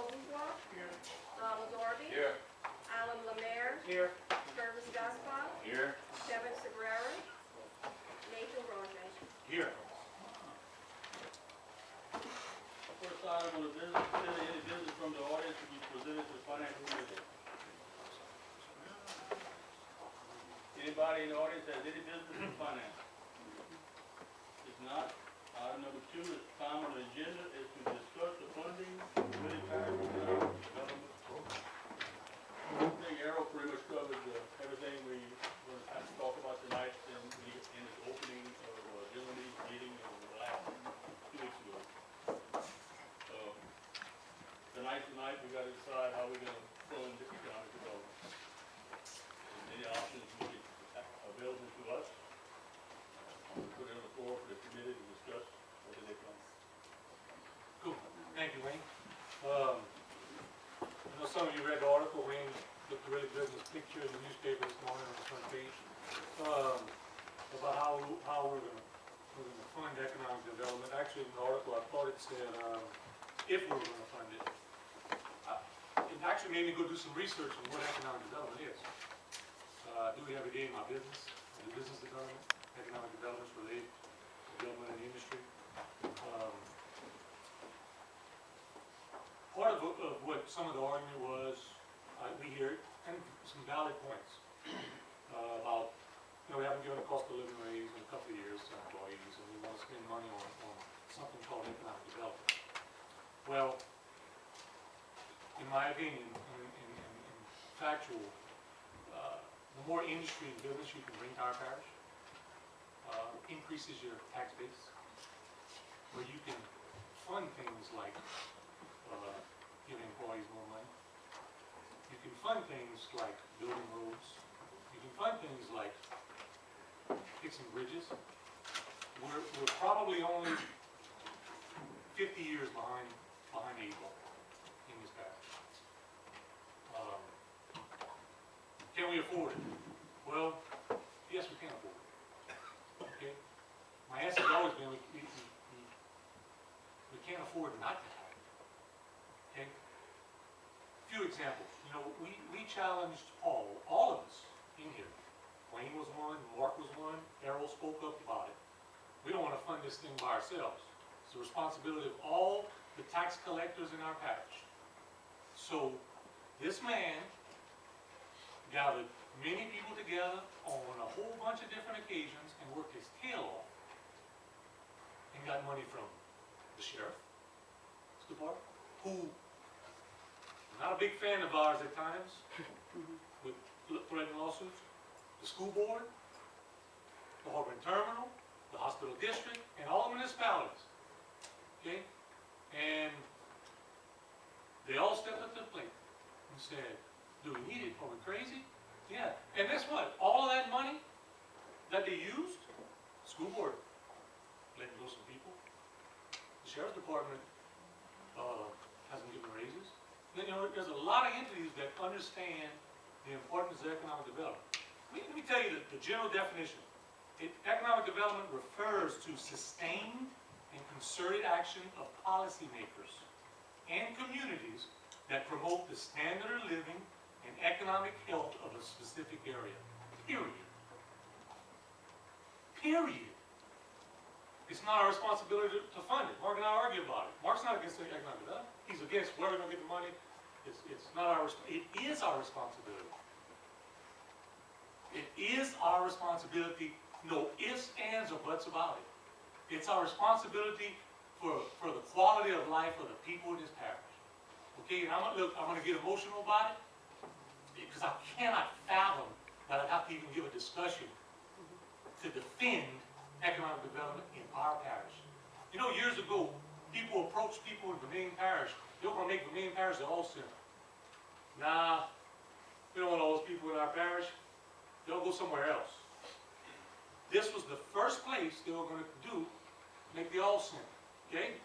Rosenbluth. Here. Donald Darby. Here. Alan Lemaire. Here. Purvis Gaspar. Here. Kevin Sagrera. Nathan Roger. Here. First item on the business, consider any business from the audience to be presented to the finance committee. Anybody in the audience has any business with finance? If not, item number 2 is time on the agenda is to discuss the funding of the Vermilion Parish Police Development. I think Errol pretty much covered everything we're going to have to talk about tonight in its opening of general meeting of the last 2 weeks ago. Tonight we got to decide how we're going to fund the economic development. Any options we get available to us. Put it on the floor for the committee to discuss what they come. Cool. Thank you, Wayne. I know some of you read the article. Wayne looked really good in this picture in the newspaper this morning on the front page about how we're going to fund economic development. Actually, in the article, I thought it said if we were going to fund it. It actually made me go do some research on what economic development is. I do it every day in my business. I do business development, economic development is related to government and industry. Part of what some of the argument was, we hear and some valid points about, we haven't given a cost of living raise in a couple of years to employees, and we want to spend money on something called economic development. Well, in my opinion, in factual, the more industry and business you can bring to our parish, increases your tax base, where you can fund things like giving employees more money. You can fund things like building roads. You can fund things like fixing bridges. We're probably only 50 years behind the 8 ball in this parish. Can we afford it? Well, yes, we can afford it. Okay. My answer has always been we can't afford not to have it. Okay. A few examples. We challenged Paul, all of us in here. Wayne was one, Mark was one, Errol spoke up about it. We don't want to fund this thing by ourselves. It's the responsibility of all the tax collectors in our parish. So this man gathered many people together on a whole bunch of different occasions and worked his tail off and got money from the sheriff, who not a big fan of ours at times, with threatening lawsuits, the school board, the Harbor Terminal, the hospital district, and all the municipalities. Okay? And they all stepped up to the plate and said, do we need it? Are we crazy? Yeah. And guess what? All of that money that they used, the school board letting go some people. The sheriff's department hasn't given raises. Then, there's a lot of entities that understand the importance of economic development. Let me tell you the general definition. Economic development refers to sustained and concerted action of policymakers and communities that promote the standard of living and economic health of a specific area. Period. Period. It's not our responsibility to fund it. Mark and I argue about it. Mark's not against economic development. He's against where we're going to get the money. It's not our. It is our responsibility. It is our responsibility. No ifs, ands, or buts about it. It's our responsibility for the quality of life of the people in this parish. Okay, and I'm going to get emotional about it because I cannot fathom that I'd have to even give a discussion to defend economic development in our parish. Years ago, people approached people in Vermilion Parish. They were going to make Vermilion Parish the all center. Nah, we don't want all those people in our parish. They'll go somewhere else. This was the first place they were going to make the all center. Okay?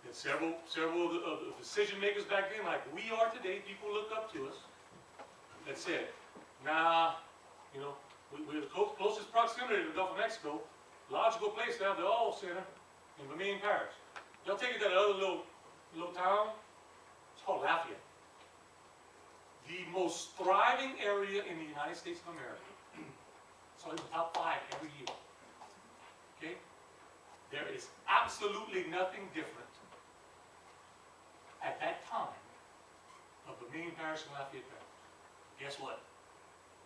And several of the decision makers back then, like we are today, people look up to us, that said, nah, we're the closest proximity to the Gulf of Mexico, logical place to have the all center in Vermilion Parish. They'll take it to that other little town, United States of America. So in the top 5 every year. Okay? There is absolutely nothing different at that time of the Vermilion Parish and Lafayette Parish. Guess what?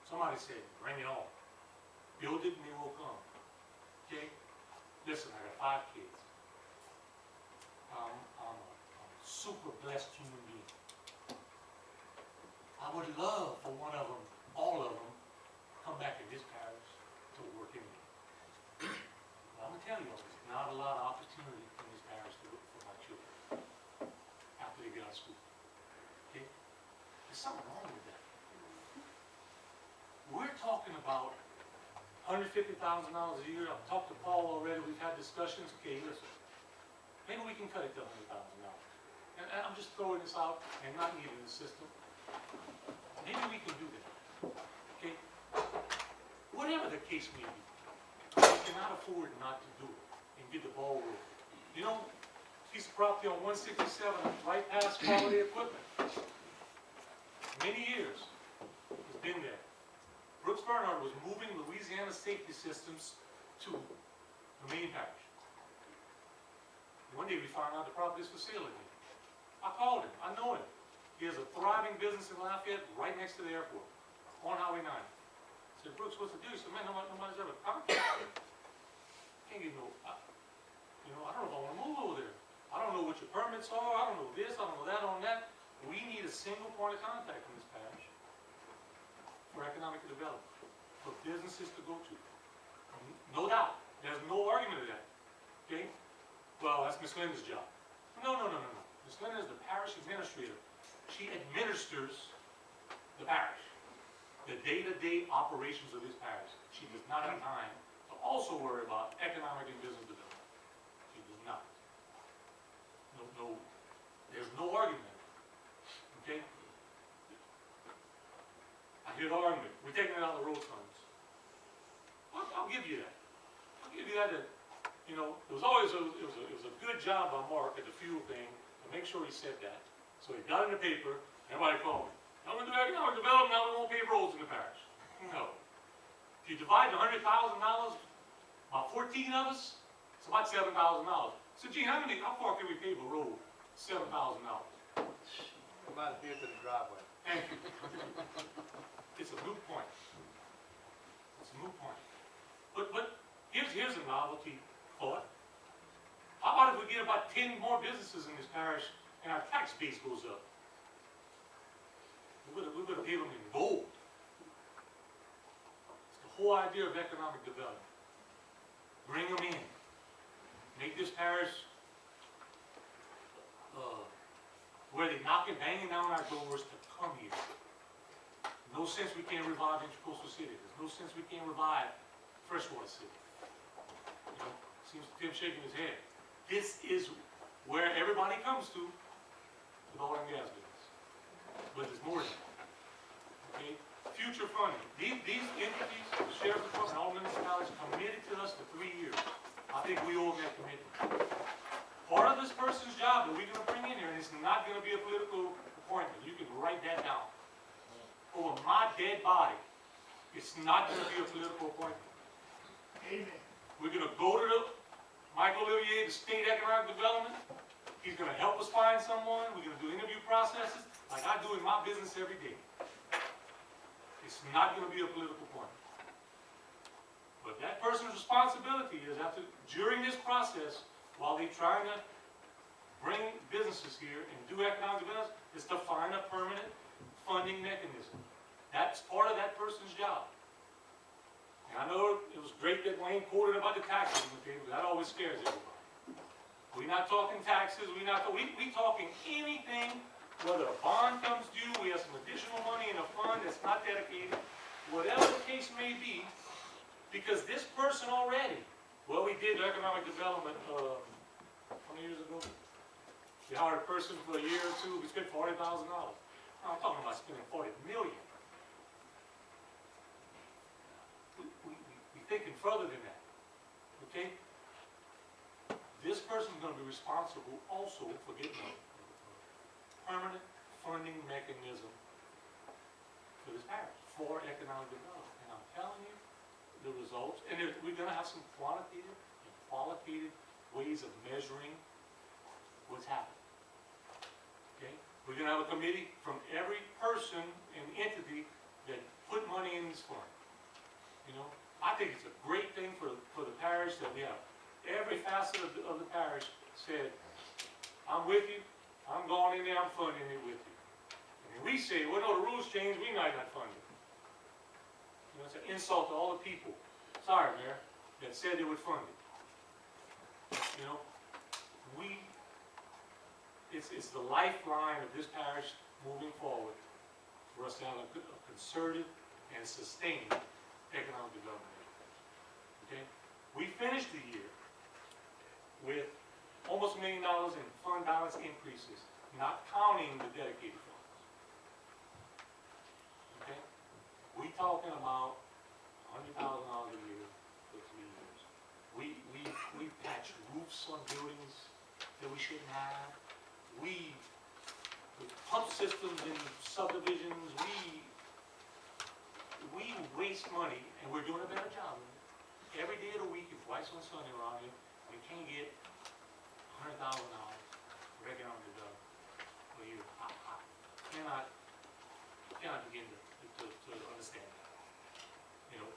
Somebody said, bring it on. Build it and they will come. Okay? Listen, I got 5 kids. I'm a super blessed human being. I would love for one of them, all of them, come back in this parish to work in it. But I'm going to tell you, there's not a lot of opportunity in this parish to look for my children after they get out of school. Okay? There's something wrong with that. We're talking about $150,000 a year. I've talked to Paul already. We've had discussions. Okay, listen. Maybe we can cut it to $100,000. And I'm just throwing this out and not needing the system. Maybe we can do that. Okay? Whatever the case may be, we cannot afford not to do it and get the ball rolling. You know, piece of property on 167, right past Quality Equipment. Many years it's been there. Brooks Bernard was moving Louisiana safety systems to Vermilion Parish. One day we found out the property is for sale again. I called him. I know him. He has a thriving business in Lafayette right next to the airport on Highway 9. I said, Brooks, what's the deal? He said, man, nobody's ever contacted me. Can't get no, I don't know if I want to move over there. I don't know what your permits are. I don't know this. I don't know that on that. We need a single point of contact in this parish for economic development, for businesses to go to. No doubt. There's no argument of that. Okay? Well, that's Miss Linda's job. No. Miss Linda is the parish administrator. She administers the parish, the day-to-day operations of this parish. She does not have time to also worry about economic and business development. She does not. No, there's no argument. Okay? I hear the argument. We're taking it out of the road funds. I'll give you that. I'll give you that. You know, it was a good job by Mark at the fuel thing to make sure he said that. So he got in the paper. Everybody called me. I'm going to do economic development. Now we won't pave roads in the parish. No. If you divide the $100,000, about 14 of us, it's about $7,000. So gee, how far can we pave a road? $7,000. Come out here to the driveway. Thank you. It's a moot point. It's a moot point. But here's a novelty thought. How about if we get about 10 more businesses in this parish and our tax base goes up? We're going to pay them in gold. It's the whole idea of economic development. Bring them in. Make this parish where they banging down our doors to come here. No sense we can't revive Intercoastal City. There's no sense we can't revive Freshwater City. You know, seems Tim shaking his head. This is where everybody comes to with oil and gas business. But there's more than that. Okay? Future funding. These entities, the Sheriff's Department, all municipalities, committed to us for 3 years. I think we owe them that commitment. Part of this person's job that we're going to bring in here, and it's not going to be a political appointment. You can write that down. Over my dead body, it's not going to be a political appointment. Amen. We're going to go to Michael Olivier, the State Economic Development. He's going to help us find someone. We're going to do interview processes like I do in my business every day. It's not going to be a political appointment. But that person's responsibility is during this process, while they're trying to bring businesses here and do economic development, is to find a permanent funding mechanism. That's part of that person's job. And I know it was great that Wayne quoted about the taxes in the paper, but that always scares everybody. We're not talking taxes, we talking anything, whether a bond comes due, we have some additional money in a fund that's not dedicated, whatever the case may be, because this person already, well, we did economic development, how many years ago? We hired a person for a year or two, we spent $40,000. I'm talking about spending $40 million. We're thinking further than that, okay? This person's going to be responsible also for getting a permanent funding mechanism for this parish for economic development. And I'm telling you, the results, and we're gonna have some quantitative and qualitative ways of measuring what's happening. Okay? We're gonna have a committee from every person and entity that put money in this fund. You know, I think it's a great thing for the parish that we have every facet of the parish said, I'm with you, I'm going in there, I'm funding it with you. And we say, well, no, the rules change, we might not fund it. You know, it's an insult to all the people, sorry, Mayor, that said they would fund it. You know, it's the lifeline of this parish moving forward for us to have a concerted and sustained economic development. Okay? We finished the year with almost $1 million in fund balance increases, not counting the dedicated funds. Okay? We talking about $100,000 a year for 3 years. We patched roofs on buildings that we shouldn't have. We pump systems in subdivisions. We waste money, and we're doing a better job of it. Every day of the week, if white's on Sunday around here, we can't get $100,000 for economic development a year. I cannot begin to understand that. You know,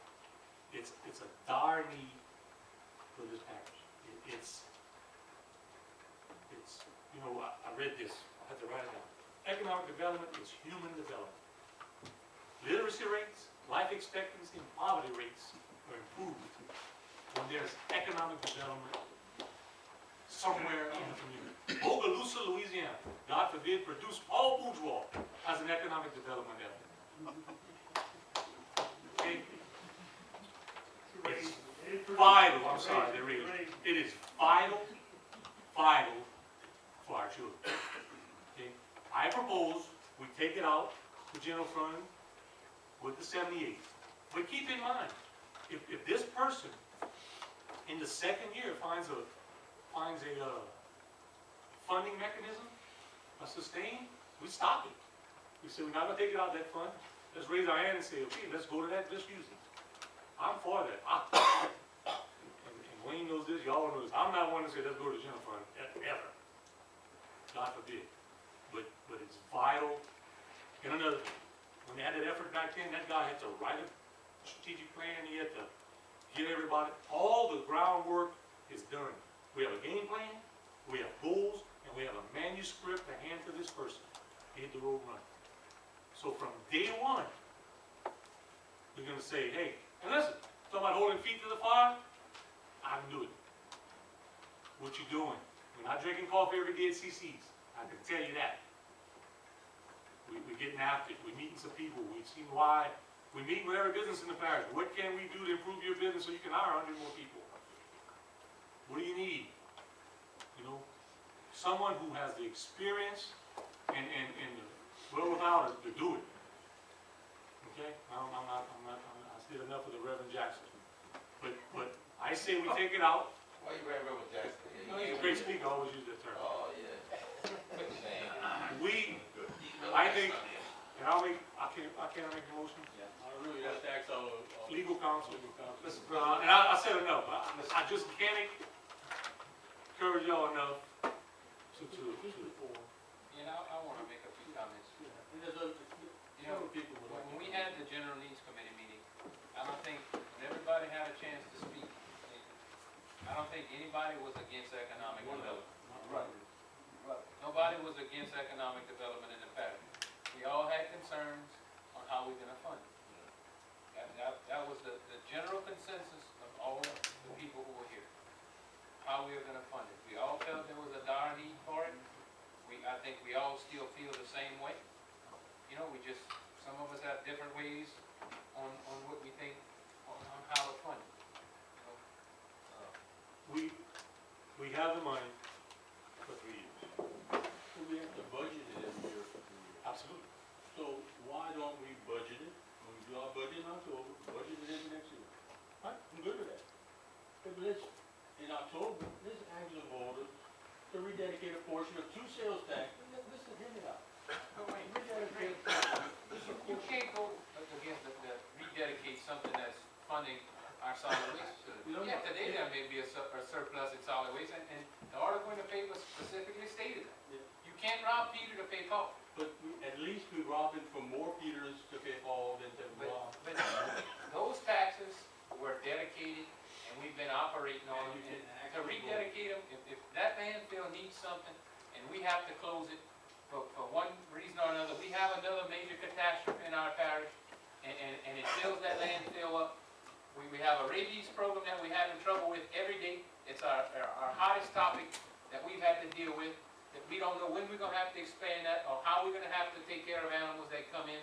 it's a dire need for this parish. It's you know, I read this, I had to write it down. Economic development is human development. Literacy rates, life expectancy, and poverty rates are improved when there's economic development somewhere in the community. Bogalusa, Louisiana, God forbid, produced Paul Bourgeois as an economic development effort. Okay? It's vital, I'm sorry, it is vital for our children. Okay? I propose we take it out the general fund with the 78. But keep in mind, if this person in the second year finds a funding mechanism, a sustain, we stop it. We say we're not going to take it out of that fund. Let's raise our hand and say, okay, let's go to that, let's use it. I'm for that. And Wayne knows this, y'all know this. I'm not one to say let's go to the general fund, ever. God forbid. But it's vital. And another thing, when they had that effort back then, that guy had to write a strategic plan, he had to get everybody, all the groundwork is done. We have a game plan, we have goals, and we have a manuscript to hand to this person. Hit the road running. So from day one, we're going to say, hey, and listen, talking about holding feet to the fire, I can do it. What you doing? We're not drinking coffee every day at CC's. I can tell you that. We're getting after it. We're meeting some people. We've seen why. We're meeting with every business in the parish. What can we do to improve your business so you can hire 100 more people? What do you need? You know, someone who has the experience and the wherewithal to do it. Okay? I said enough of the Reverend Jackson. But I say we take it out. Why you Reverend Jackson? He's a great speaker. I always use that term. Oh, yeah. I think, and I can't make a motion. I really, that's the actual, Legal counsel. Mr. President. And I said enough. I just can't encourage y'all enough to. You know, I want to make a few comments. and there's other people would like When we had the General Needs Committee meeting, I don't think, when everybody had a chance to speak, I don't think anybody was against economic development. Right. Nobody was against economic development in the parish. We all had concerns on how we're gonna fund it. That was the general consensus of all the people who were here. How we were gonna fund it. We all felt there was a dire need for it. I think we all still feel the same way. You know, some of us have different ways on what we think, on how to fund it. We have the money for 3 years. So we have to budget it every year for 3 years. Absolutely. So why don't we budget it, when we do our budget in October, budget it in next year? Right, I'm good with that. But let's, in October, let's actually order to rededicate a portion of 2 sales tax. Listen, hear me out. But wait, Rededicate a portion. you can't go say there may be a surplus in solid waste, and the article in the paper specifically stated that. Yeah. You can't rob Peter to pay Paul. But at least we robbed it from more Peters to pay Paul than to rob. But those taxes were dedicated, and we've been operating on them, and to rededicate them, if that landfill needs something, and we have to close it for one reason or another, we have another major catastrophe in our parish, and it fills that landfill up. We have a rabies program that we have in trouble with every day. It's our hottest topic that we've had to deal with, that we don't know when we're gonna have to expand that, or how we're gonna have to take care of animals that come in.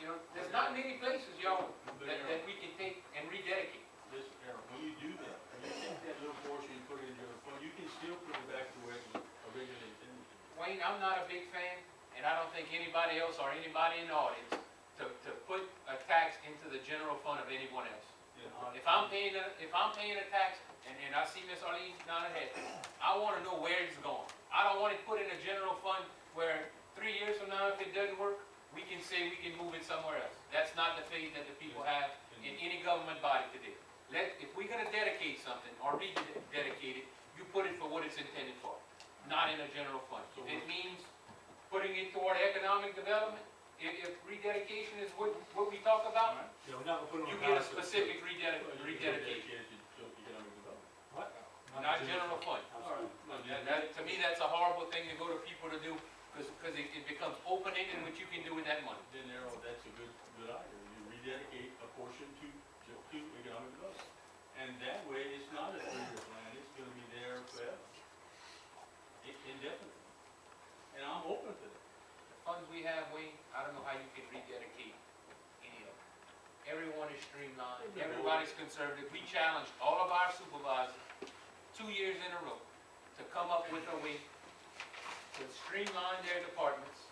You know, there's not many places, y'all, that we can take and rededicate. Listen, Aaron, when you do that, when you take that little portion, you put it in your fund, you can still put it back to where it was originally intended. Wayne, I'm not a big fan, and I don't think anybody else or anybody in the audience, to put a tax into the general fund of anyone else. If I'm paying a tax, and I see Miss Arlene nodding her head, I wanna know where it's going. I don't want it put in a general fund where 3 years from now, if it doesn't work, we can say we can move it somewhere else. That's not the faith that the people have in any government body today. If we're gonna dedicate something or rededicate it, you put it for what it's intended for, not in a general fund. If it means putting it toward economic development, if rededication is what we talk about, Yeah, we're not gonna put it on. you the get a ballot. specific rededication, What? not general fund. All right. To me, that's a horrible thing to go to people to do, because it becomes open-ended what you can do with that money. Then Errol, that's a good idea. You rededicate a portion to economic development. And that way, it's not a 3-year plan, it's gonna be there forever. Indefinitely. And I'm open to that. The funds we have, Wayne, I don't know how you can rededicate any of them. Everyone is streamlined, everybody's conservative. We challenged all of our supervisors 2 years in a row to come up with a way to streamline their departments.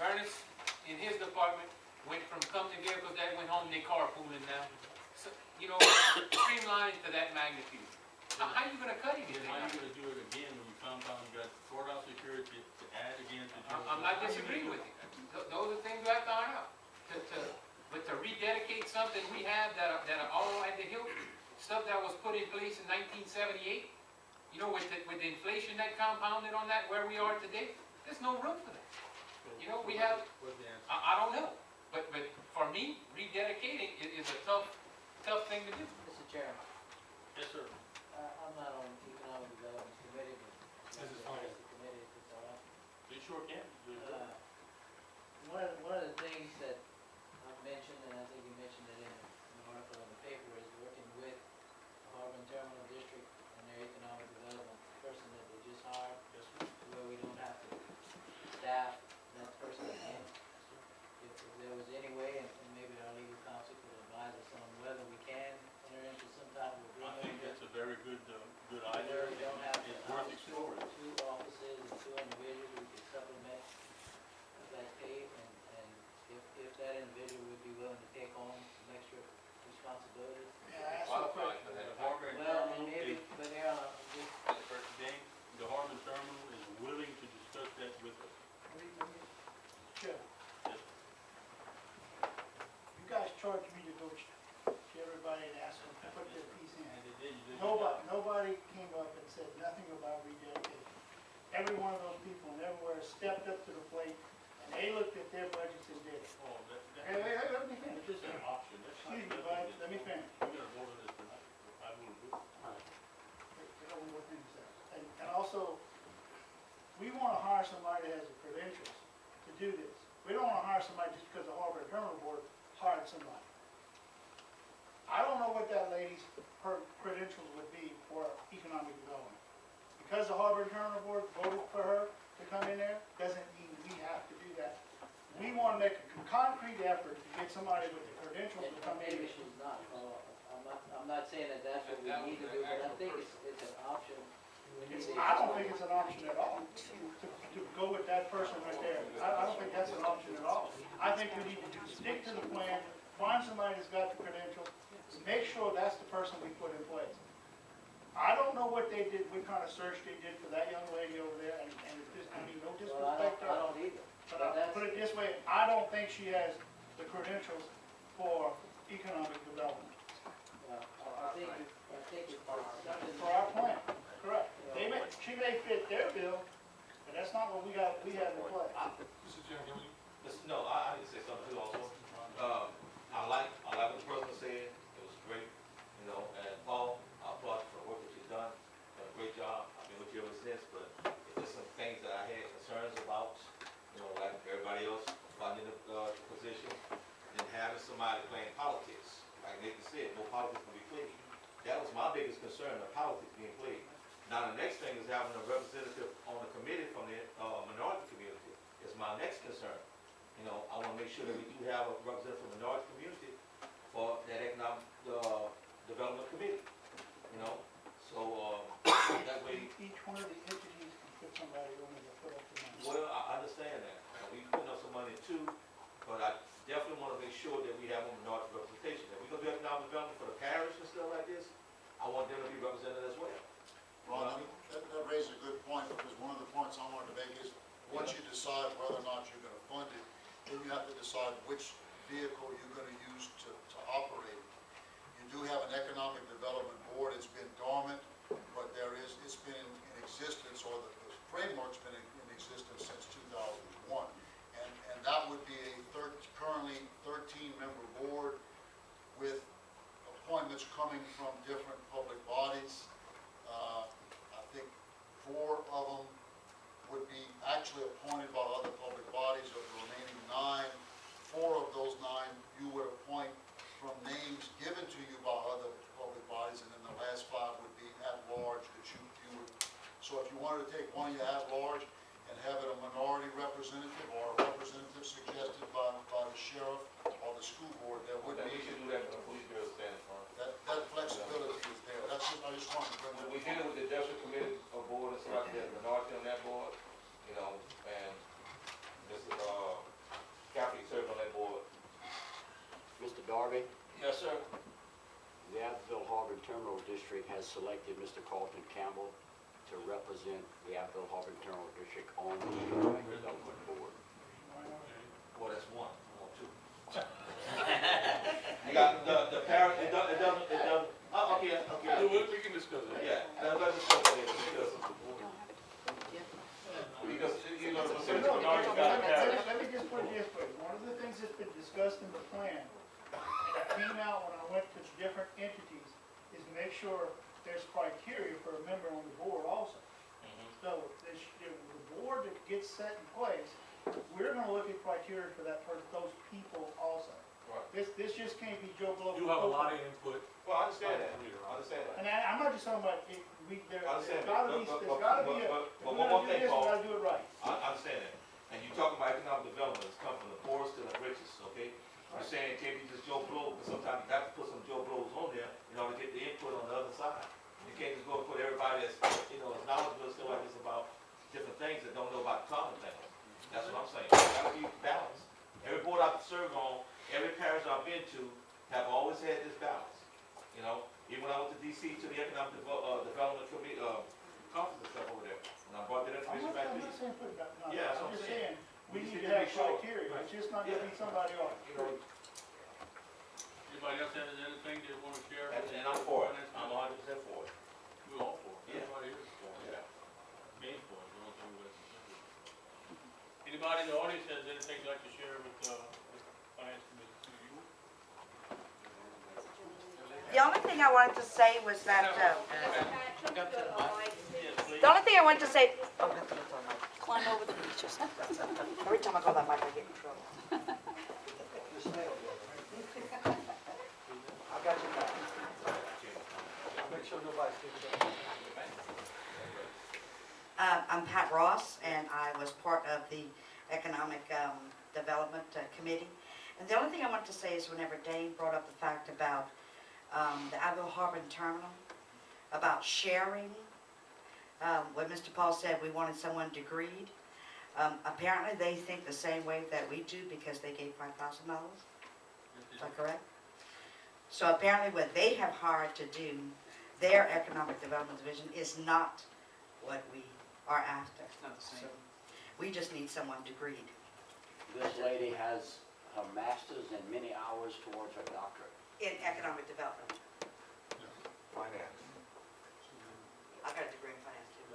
Ernest, in his department, went from company vehicles that went home, they carpooling now. So, you know, streamlined to that magnitude. How are you gonna cut anything? Then how you gonna do it again when you compound, you got courthouse security to add again to. I'm not disagreeing with you. Those are things we have to iron out. But to rededicate something we have that are all at the hill, stuff that was put in place in 1978, you know, with the inflation that compounded on that, where we are today, there's no room for that. You know, we have, What's the answer? I don't know, but for me, rededicating is a tough thing to do. Mr. Chairman, Yes, sir. I'm not on the Economic Development Committee, but This is fine. the committee, if it's all right. You sure can. One of the things that I've mentioned, and I think you mentioned it in the article in the paper, is working with the Harbor Terminal District and their economic development person that they just hired, Yes, sir. where we don't have to staff that person again. If there was any way, and maybe our legal counsel could advise us on whether we can enter into some type of I agreement. think that's a very good idea. Where we don't have to It's worth house exploring. two offices and 2 individuals, we could supplement that pay, and if that individual would be willing to take on some extra responsibilities. Qualified for that. The Harbor and Well, Terminal, maybe, but Dane, the Harbor and Terminal is willing to discuss that with us. Sure. Yes. You guys charge me to go to everybody and ask them to put their piece in. And they did, you did. Nobody came up and said nothing about rededication. Every one of those people everywhere stepped up to the plate, and they looked at their budgets and did it. Oh, Hey, let me finish. This is an option. That's not Excuse me, nothing. bud, let me finish. We're gonna vote on this tonight. I will do. One more thing to say. And also, we wanna hire somebody that has the credentials to do this. We don't wanna hire somebody just because the Harbor and Terminal Board hired somebody. I don't know what that lady's, her credentials would be for economic development. Because the Harbor and Terminal Board voted for her to come in there, doesn't mean we have to do that. We wanna make a concrete effort to get somebody with the credentials to come in. maybe she's not, I'm not saying that that's what we need to do, but I think it's an option. I don't think it's an option at all, to go with that person right there. I don't think that's an option at all. I think we need to stick to the plan, find somebody that's got the credentials, make sure that's the person we put in place. I don't know what they did, what kind of search they did for that young lady over there, and it's just, I mean, no Well, I disrespect to her. don't either. But I'll put it this way, I don't think she has the credentials for economic development. Well, think it's something. For our plan, correct. She may fit their bill, but that's not what we have in play. Mr. Chairman, can we? No, I need to say something too also. I like what the person said, it was great, you know, and Paul, I applaud you for the work that you've done, done a great job, I've been with you ever since, but it's just some things that I had concerns about, you know, like everybody else, funding the position, and having somebody playing politics. Like Nathan said, no politics can be played. That was my biggest concern, the politics being played. Now, the next thing is having a representative on the committee from the minority community is my next concern. You know, I want to make sure that we do have a representative from the minority community for that economic development committee, you know? So, that way, Each one of the entities can put somebody on it to put up the money. well, I understand that. We putting up some money too, but I definitely want to make sure that we have a minority representation. If we're going to do economic development for the parish and stuff like this, I want them to be represented as well. Ron, that raises a good point, because one of the points I wanted to make is, once you decide whether or not you're gonna fund it, then you have to decide which vehicle you're gonna use to operate it. You do have an economic development board, it's been dormant, but it's been in existence, or the framework's been in existence since 2001. And that would be a currently 13-member board with appointments coming from different public bodies. I think 4 of them would be actually appointed by other public bodies. Of the remaining 9, 4 of those 9 you would appoint from names given to you by other public bodies, and then the last 5 would be at large that you would. So if you wanted to take one of your at large and have it a minority representative or a representative suggested by the sheriff or the school board, there would We be. should do that for the police bureau standing for. That flexibility is there. I just wanted to bring that. When we dealing with the district committee of board and stuff like that, minority on that board, you know, and Mr. Caffrey served on that board. Mr. Darby, Yes, sir. the Abbeville Harbor Terminal District has selected Mr. Carlton Campbell to represent the Abbeville Harbor Terminal District on the Economic Development Board. Well, that's 1, I want 2. You got the parent, it doesn't, okay. We can discuss that. Yeah, let's discuss it because, you know, the percentage of minorities got passed. Let me just put it this way, one of the things that's been discussed in the plan, and it came out when I went to different entities, is make sure there's criteria for a member on the board also. So, the board that gets set in place, we're gonna look at criteria for those people also. Right. This just can't be Joe Blow. You have a lot of input. Well, I understand that, I understand that. And I'm not just talking about, there's I understand gotta that. be, there's gotta be if But we're one more gonna do thing, this, we Paul. gotta do it right. I understand that. And you talking about economic development, it's come from the poorest to the richest, okay? You're saying it can't be just Joe Blow, but sometimes you have to put some Joe Blows on there in order to get the input on the other side. You can't just go and put everybody that's, you know, as knowledgeable as still like this about different things that don't know about the common things. That's what I'm saying. It's gotta be balanced. Every board I've served on, every parish I've been to, have always had this balance. You know, even when I went to DC to the economic development committee, conference and stuff over there, and I brought that I'm information not back to you. saying put it back, no, Yeah, that's I'm what I'm just saying. saying, we You need just to need to have make sure. criteria, it's just not gonna be somebody else. You know, Anybody else has anything they want to share? and I'm for it. I'm 100% for it. We all for it. Yeah. Everybody here is for it. Main for it, the only thing we have to say. Anybody in the audience has anything they'd like to share with Finance Committee? The only thing I wanted to say was that, Mr. Patrick, Yes, please. the only thing I wanted to say, climb over the bleachers. Every time I go that mic, I get in trouble. I got your back. Make sure nobody sees it. I'm Pat Ross, and I was part of the Economic Development Committee. And the only thing I wanted to say is whenever Dane brought up the fact about the Abbeville Harbor Terminal, about sharing, what Mr. Paul said, we wanted someone degreed. Apparently, they think the same way that we do because they gave $5,000. Is that correct? So apparently what they have hired to do, their Economic Development Division, is not what we are after. It's not the same. So we just need someone degreed. This lady has her master's and many hours towards her doctorate. In economic development. Finance. I got a degree in finance too,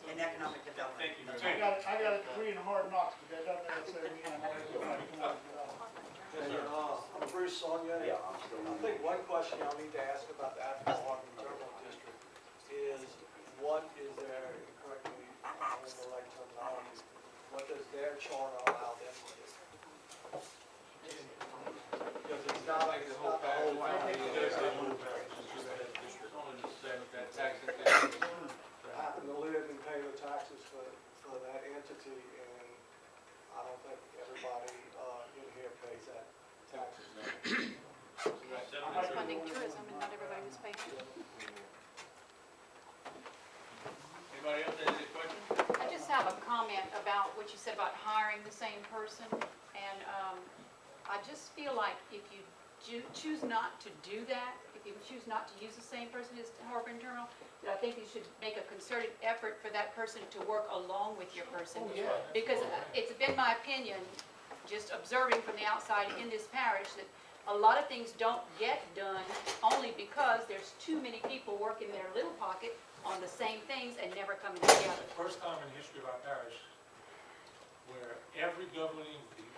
in economic development. Thank you very I much. got a degree in hard knocks, but that doesn't necessarily mean I know economic development. I'm Bruce Sonia. Yeah, I'm still. I think one question y'all need to ask about the Athens Harbor Terminal District is, what is their, correct me if I'm in the right terminology, what does their charter allow them to do? Because it's not like the whole It's only the same with that tax exemption. I happen to live and pay the taxes for that entity, and I don't think everybody in here pays that taxes. Seven Funding tourism and not everybody was paying. Anybody else have any questions? I just have a comment about what you said about hiring the same person. And I just feel like if you choose not to do that, if you choose not to use the same person as Harbor and Terminal, that I think you should make a concerted effort for that person to work along with your person. Because it's been my opinion, just observing from the outside in this parish, that a lot of things don't get done only because there's too many people working their little pocket on the same things and never coming together. First time in the history of our parish where every governing entity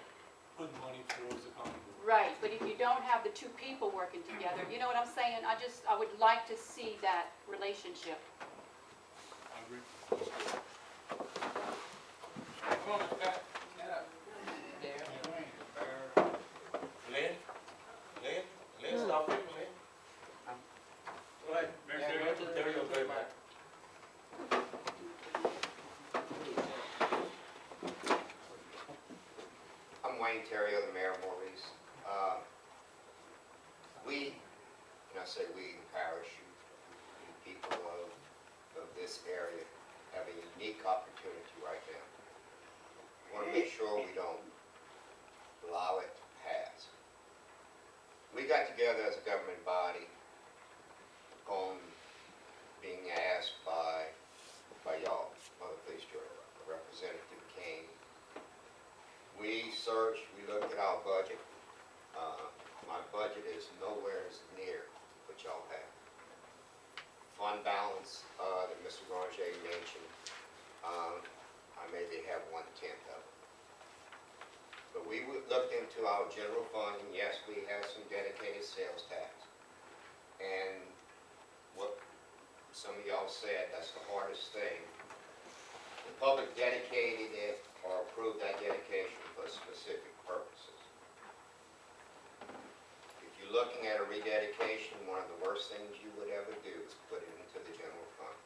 put money towards the common good. Right, but if you don't have the two people working together, you know what I'm saying? I would like to see that relationship. I agree. Come on, Mr. Pat. Get up. There. Lynn, stop here, Lynn. Go ahead. Mayor Terry. There you go, man. I'm Wayne Terrio, the mayor of Maurice. We, and I say we, the parish, you people of this area, have a unique opportunity right now. We want to make sure we don't allow it to pass. We got together as a government body on being asked by y'all, by the police jury. A representative came. We searched, we looked at our budget. My budget is nowhere near what y'all have. Fund balance that Mr. Granger mentioned, I maybe have 1/10 of it. But we looked into our general fund, and yes, we have some dedicated sales tax. And what some of y'all said, that's the hardest thing. The public dedicated it or approved that dedication for specific purposes. If you're looking at a rededication, one of the worst things you would ever do is put it into the general fund.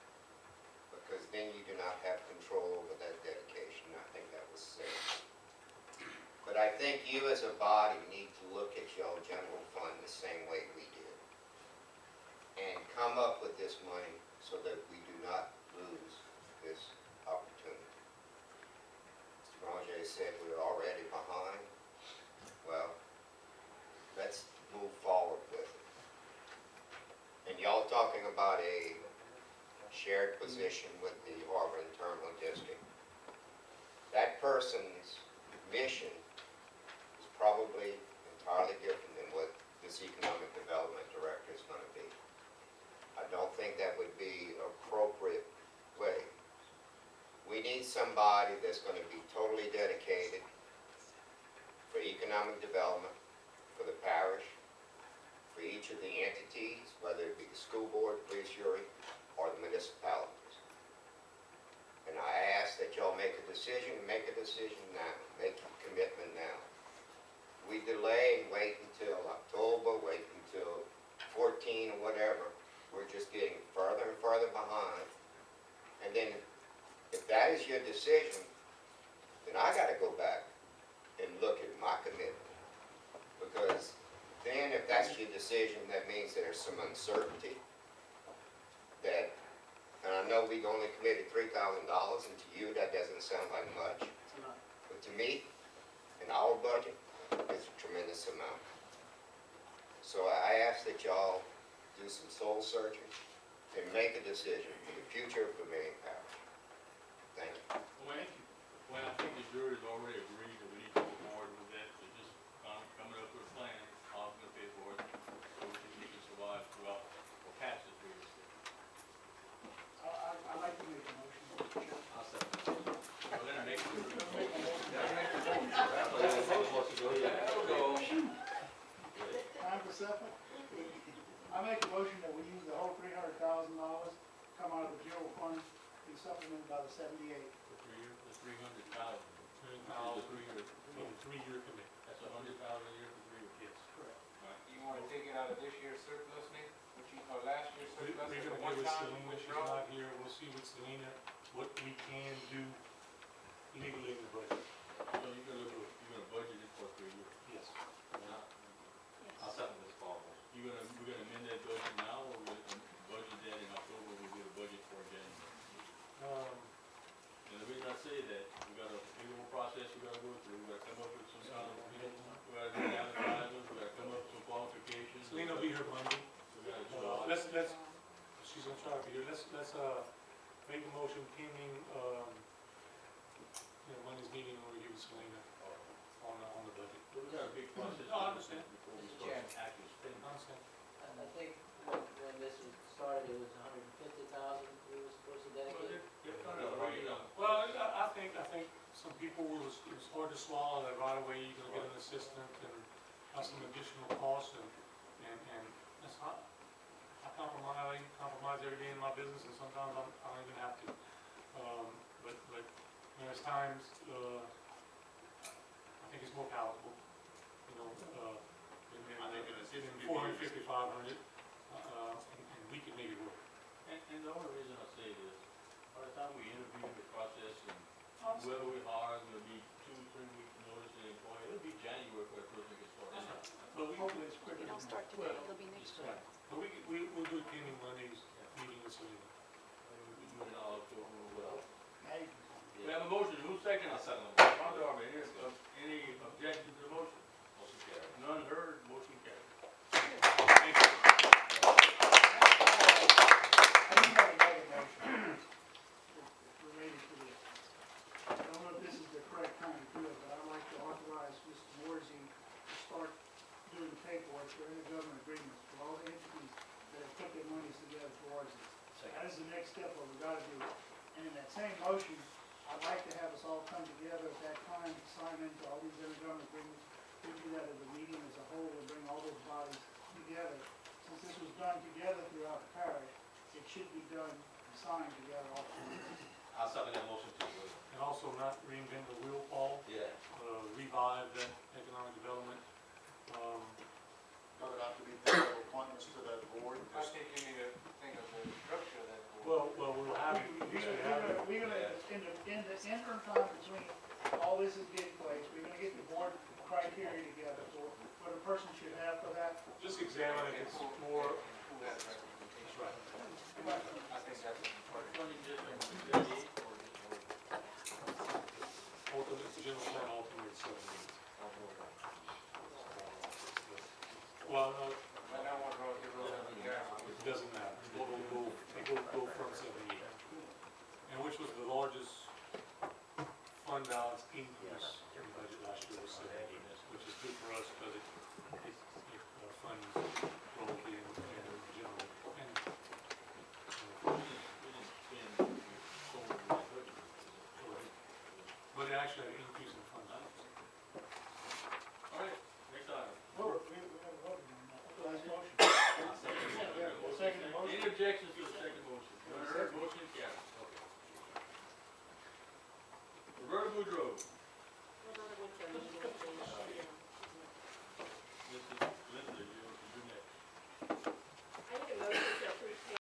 Because then you do not have control over that dedication. I think that was said. But I think you as a body need to look at your general fund the same way we did. And come up with this money so that we do not lose this opportunity. Mr. Granger said we're already behind. Well, let's move forward with it. And y'all talking about a shared position with the Harbor and Terminal District. That person's mission is probably entirely different than what this Economic Development Director is going to be. I don't think that would be an appropriate way. We need somebody that's going to be totally dedicated for economic development, for the parish, for each of the entities, whether it be the school board, police jury, or the municipalities. And I ask that y'all make a decision now, make a commitment now. We delay and wait until October, wait until 14 or whatever, we're just getting further and further behind. And then if that is your decision, then I gotta go back and look at my commitment. Because then if that's your decision, that means there's some uncertainty. That, and I know we've only committed $3,000, and to you that doesn't sound like much. But to me, in our budget, it's a tremendous amount. So I ask that y'all do some soul searching and make a decision for the future of Vermilion Parish. Thank you. Well, I think the jury's already agreed that we need to move forward with that, so just coming up with a plan, how we're gonna pay for it, so we can survive throughout of 78. For 3 years, the 300,000. Now, The 3 year, three-year commitment. that's 100,000 a year for 3 years. Yes. Correct. You wanna take it out of this year's surplus, Nick? Or last year's We're surplus, as a gonna get with one-time Selena, she's withdrawal? not here, we'll see with Selena what we can do legally in the budget. So you're gonna budget it for 3 years. Yes. I'll second this, Paul. We're gonna amend that budget now, or we're gonna budget that in October, we do a budget for January? And the reason I say that, we got a big old process we gotta go through, we gotta come up with some kind of, we gotta do advertisements, we gotta come up with some qualifications. Selena will be here Monday. We gotta, Let's, she's gonna try to be here, let's, make a motion pending, Monday's meeting, we'll review with Selena on the budget. we got a big process. No, I understand. Before we Mr. start Chairman. actually spending. I understand. And I think when this was started, it was 150,000 we were supposed to dedicate. They're kind of already done. Well, I think some people, it was hard to swallow that right away, you're gonna get an assistant and have some additional costs and that's not, I compromise every day in my business and sometimes I don't even have to. But there's times, I think it's more palatable, I think an assistant could be- 450, 500, and we can make it work. And the only reason I say this, by the time we interview the process and whether we hire, it's gonna be 2-3 weeks notice to the employee, it'll be January for the person to get started. But Hopefully it's quicker They than don't that. start today, it'll be next week. But we'll do it pending Monday's meeting with Selena. We do it all to, well. Hey, We have a motion, who's second? I'll second it. Ron Darby, any objection to the motion? Motion carried. None heard, motion carried. Thank you. I need another motion related to this. I don't know if this is the correct time to do it, but I'd like to authorize Mr. Morsey to start doing the paperwork for intergovernmental agreements for all the entities that have put their monies together towards this. That is the next step, what we gotta do. And in that same motion, I'd like to have us all come together at that time to sign into all these intergovernmental agreements. We do that as a meeting as a whole, and bring all those bodies together. Since this was done together throughout the parish, it should be done and signed together all three. I'll second that motion too. And also not reinvent the wheel, Paul, Yeah. revive that economic development. Does it have to be payroll appointments to that board? I think you need to think of the structure of that board. Well, we'll have it, We're gonna, in the interim time between all this is getting placed, we're gonna get the board criteria together for what a person should have for that. just examine if it's more, Who has representation? that's right. I think that's important. Funding district 38 or Alternate, general plan alternate 78. Well, no, But I want to go to the it doesn't matter, they go from 78. And which was the largest fund balance increase in the budget last year was 78, which is good for us because it funds rolled in general. And, we didn't spend so much of that budget. but it actually had an increase in fund balance. All right, next item. We gotta vote on that. Last motion. I'll second it. Yeah, we'll second the motion. Any objections to